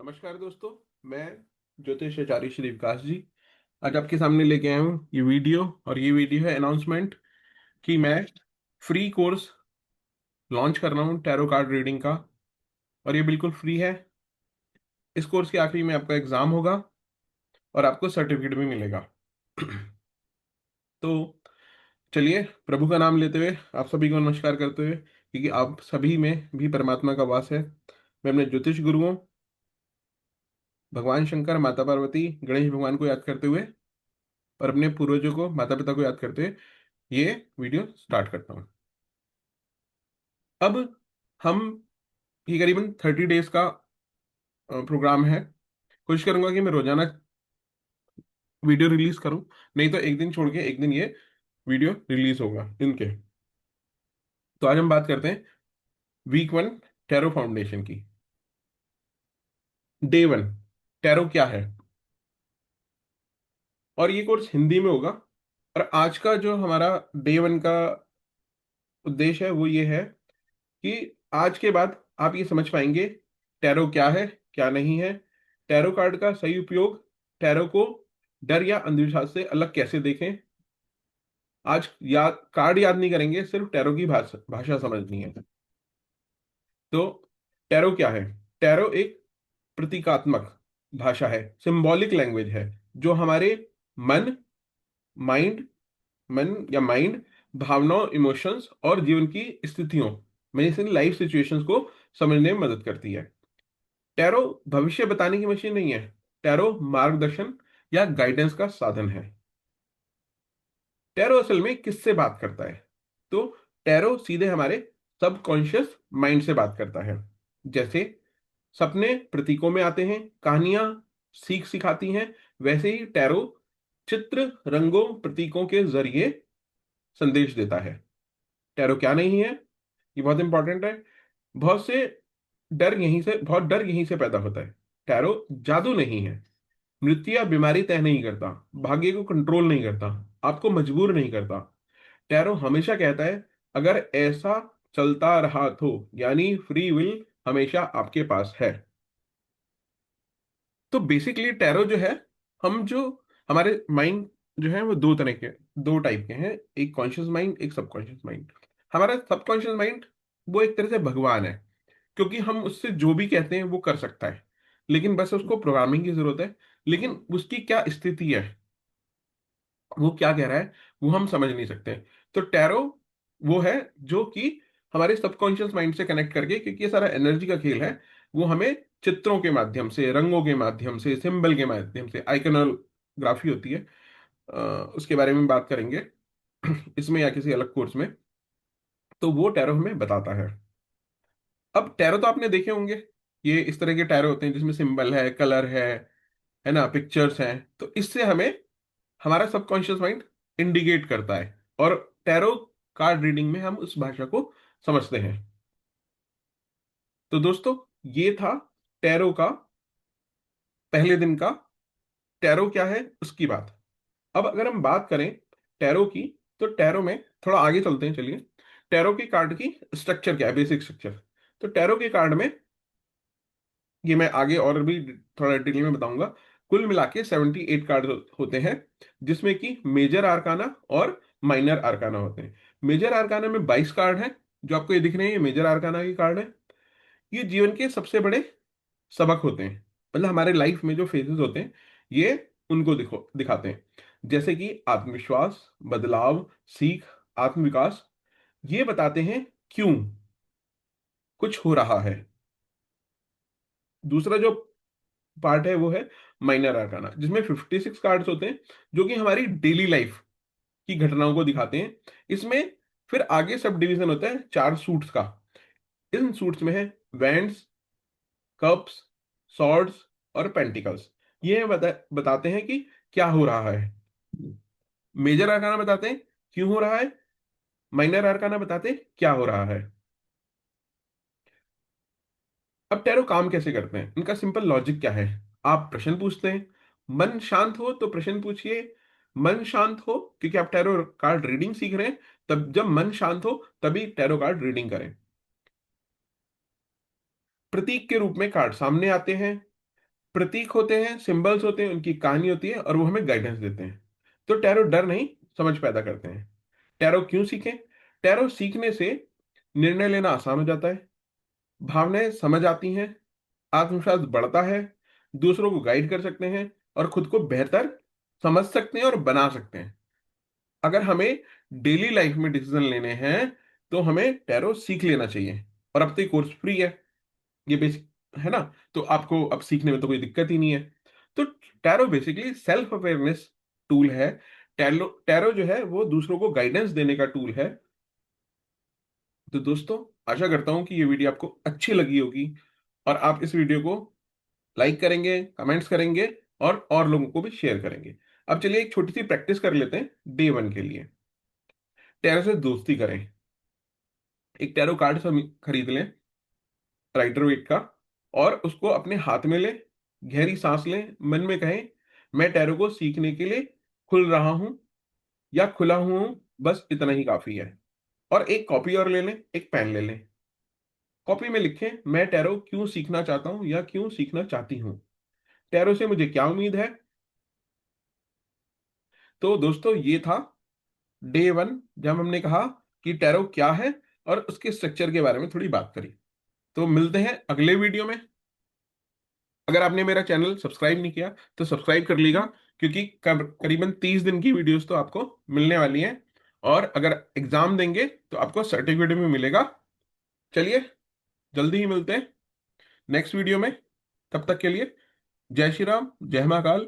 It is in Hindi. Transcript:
नमस्कार दोस्तों। मैं ज्योतिष आचार्य श्री विकास जी आज आपके सामने लेके आया हूँ ये वीडियो। और ये वीडियो है अनाउंसमेंट कि मैं फ्री कोर्स लॉन्च कर रहा हूँ टैरो कार्ड रीडिंग का। और ये बिल्कुल फ्री है। इस कोर्स के आखिरी में आपका एग्जाम होगा और आपको सर्टिफिकेट भी मिलेगा। तो चलिए प्रभु का नाम लेते हुए आप सभी को नमस्कार करते हुए, क्योंकि आप सभी में भी परमात्मा का वास है, मैं अपने ज्योतिष गुरुओं भगवान शंकर, माता पार्वती, गणेश भगवान को याद करते हुए और अपने पूर्वजों को, माता पिता को याद करते हुए ये वीडियो स्टार्ट करता हूँ। अब हम ये करीबन 30 डेज का प्रोग्राम है। कोशिश करूंगा कि मैं रोजाना वीडियो रिलीज करूं, नहीं तो एक दिन छोड़ के एक दिन ये वीडियो रिलीज होगा इनके। तो आज हम बात करते हैं वीक 1 टैरो फाउंडेशन की। डे 1 टैरो क्या है, और ये कोर्स हिंदी में होगा। और आज का जो हमारा डे 1 का उद्देश्य है वो ये है कि आज के बाद आप ये समझ पाएंगे टैरो क्या है, क्या नहीं है, टैरो कार्ड का सही उपयोग, टैरो को डर या अंधविश्वास से अलग कैसे देखें। आज याद कार्ड याद नहीं करेंगे, सिर्फ टैरो की भाषा भाषा समझनी है। तो टैरो क्या है? टैरो एक प्रतीकात्मक भाषा है, सिंबॉलिक लैंग्वेज है, जो हमारे मन माइंड मन या माइंड, भावनाओं, इमोशंस और जीवन की स्थितियों में से लाइफ सिचुएशंस को समझने में मदद करती है। टैरो भविष्य बताने की मशीन नहीं है, टैरो मार्गदर्शन या गाइडेंस का साधन है। टैरो असल में किससे बात करता है? तो टैरो सीधे हमारे सबकॉन्शियस माइंड से बात करता है। जैसे सपने प्रतीकों में आते हैं, कहानियां सीख सिखाती हैं, वैसे ही टैरो चित्र, रंगों, प्रतीकों के जरिए संदेश देता है। टैरो क्या नहीं है, ये बहुत इंपॉर्टेंट है। बहुत से बहुत डर यहीं से पैदा होता है। टैरो जादू नहीं है, मृत्यु या बीमारी तय नहीं करता, भाग्य को कंट्रोल नहीं करता, आपको मजबूर नहीं करता। टैरो हमेशा कहता है अगर ऐसा चलता रहा तो, यानी फ्री विल हमेशा आपके पास है। तो बेसिकली टैरो जो है, हम जो हमारे माइंड जो है वो दो टाइप के हैं, एक कॉन्शियस माइंड, एक सबकॉन्शियस माइंड। हमारा सबकॉन्शियस माइंड वो एक तरह से भगवान है, क्योंकि हम उससे जो भी कहते हैं वो कर सकता है, लेकिन बस उसको प्रोग्रामिंग की जरूरत है। लेकिन उसकी क्या स्थिति है, वो क्या कह रहा है, वो हम समझ नहीं सकते। तो टैरो वो है जो कि हमारे सबकॉन्शियस माइंड से कनेक्ट करके, क्योंकि ये सारा एनर्जी का खेल है, वो हमें चित्रों के माध्यम से, रंगों के माध्यम से, सिंबल के माध्यम से, आइकनोग्राफी होती है, उसके बारे में बात करेंगे इसमें या किसी अलग कोर्स में। तो वो टैरो हमें बताता है। अब टैरो तो आपने देखे होंगे, ये इस तरह के टैरो होते हैं जिसमें सिंबल है, कलर है ना, पिक्चर्स हैं। तो इससे हमें हमारा सबकॉन्शियस माइंड इंडिकेट करता है, और टैरो कार्ड रीडिंग में हम उस भाषा को समझते हैं। तो दोस्तों, ये था टैरो का पहले दिन का, टैरो क्या है उसकी बात। अब अगर हम बात करें टैरो की, तो टैरो में थोड़ा आगे चलते हैं, चलिए। टैरो के कार्ड की स्ट्रक्चर क्या है, बेसिक स्ट्रक्चर। तो टैरो के कार्ड में, ये मैं आगे और भी थोड़ा डिटेल में बताऊंगा, कुल मिला के 78 कार्ड होते हैं, जिसमें कि मेजर आर्काना और माइनर आर्काना होते हैं। मेजर आर्काना में 22 कार्ड हैं, जो आपको ये दिख रहे हैं, ये मेजर आर्काना के कार्ड है। ये जीवन के सबसे बड़े सबक होते हैं, मतलब हमारे लाइफ में जो फेजेस होते हैं, ये उनको दिखाते हैं। जैसे कि आत्मविश्वास, बदलाव, सीख, आत्मविकास। ये बताते हैं क्यों कुछ हो रहा है। दूसरा जो पार्ट है वो है माइनर आर्काना, जिसमें 56 कार्ड्स होते हैं, जो कि हमारी डेली लाइफ की घटनाओं को दिखाते हैं। इसमें फिर आगे सब डिवीजन होता है 4 सूट्स का। इन सूट्स में है वैंड्स, कप्स, सॉर्ड्स और पेंटिकल्स। ये बताते हैं कि क्या हो रहा है। मेजर आर्काना बताते हैं क्यों हो रहा है, माइनर आर्काना बताते हैं क्या हो रहा है। अब टैरो काम कैसे करते हैं, इनका सिंपल लॉजिक क्या है? आप प्रश्न पूछते हैं, मन शांत हो तो प्रश्न पूछिए। मन शांत हो, क्योंकि आप टैरो कार्ड रीडिंग सीख रहे हैं, तब जब मन शांत हो तभी टैरो कार्ड रीडिंग करें। प्रतीक के रूप में कार्ड सामने आते हैं, प्रतीक होते हैं, सिंबल्स होते हैं, उनकी कहानी होती है और वो हमें गाइडेंस देते हैं। तो टैरो डर नहीं, समझ पैदा करते हैं। टैरो क्यों सीखें? टैरो सीखने से निर्णय लेना आसान हो जाता है, भावनाएं समझ आती हैं, आत्मविश्वास बढ़ता है, दूसरों को गाइड कर सकते हैं और खुद को बेहतर समझ सकते हैं और बना सकते हैं। अगर हमें डेली लाइफ में डिसीजन लेने हैं तो हमें टैरो सीख लेना चाहिए। और अब तो ये कोर्स फ्री है, ये बेसिक है ना, तो आपको अब सीखने में तो कोई दिक्कत ही नहीं है। तो tarot basically self awareness tool है। टैरो टैरो जो है वो दूसरों को गाइडेंस देने का टूल है। तो दोस्तों, आशा करता हूं कि ये वीडियो आपको अच्छी लगी होगी और आप इस वीडियो को लाइक करेंगे, कमेंट्स करेंगे और लोगों को भी शेयर करेंगे। अब चलिए एक छोटी सी प्रैक्टिस कर लेते हैं डे वन के लिए। टैरो से दोस्ती करें। एक टैरो कार्ड खरीद लें, राइटर वेट का, और उसको अपने हाथ में लें, गहरी सांस लें, मन में कहें, मैं टैरो को सीखने के लिए खुल रहा हूं या खुला हूं, बस इतना ही काफी है। और एक कॉपी और ले लें, एक पेन ले लें। कॉपी में लिखें, मैं टैरो क्यों सीखना चाहता हूं या क्यों सीखना चाहती हूं, टैरो से मुझे क्या उम्मीद है। तो दोस्तों, ये था डे वन, जब हमने कहा कि टैरो क्या है और उसके स्ट्रक्चर के बारे में थोड़ी बात करी। तो मिलते हैं अगले वीडियो में। अगर आपने मेरा चैनल सब्सक्राइब नहीं किया तो सब्सक्राइब कर लीजिएगा, क्योंकि करीबन 30 दिन की वीडियोस तो आपको मिलने वाली हैं। और अगर एग्जाम देंगे तो आपको सर्टिफिकेट भी मिलेगा। चलिए, जल्दी ही मिलते हैं नेक्स्ट वीडियो में। तब तक के लिए जय श्री राम, जय महाकाल।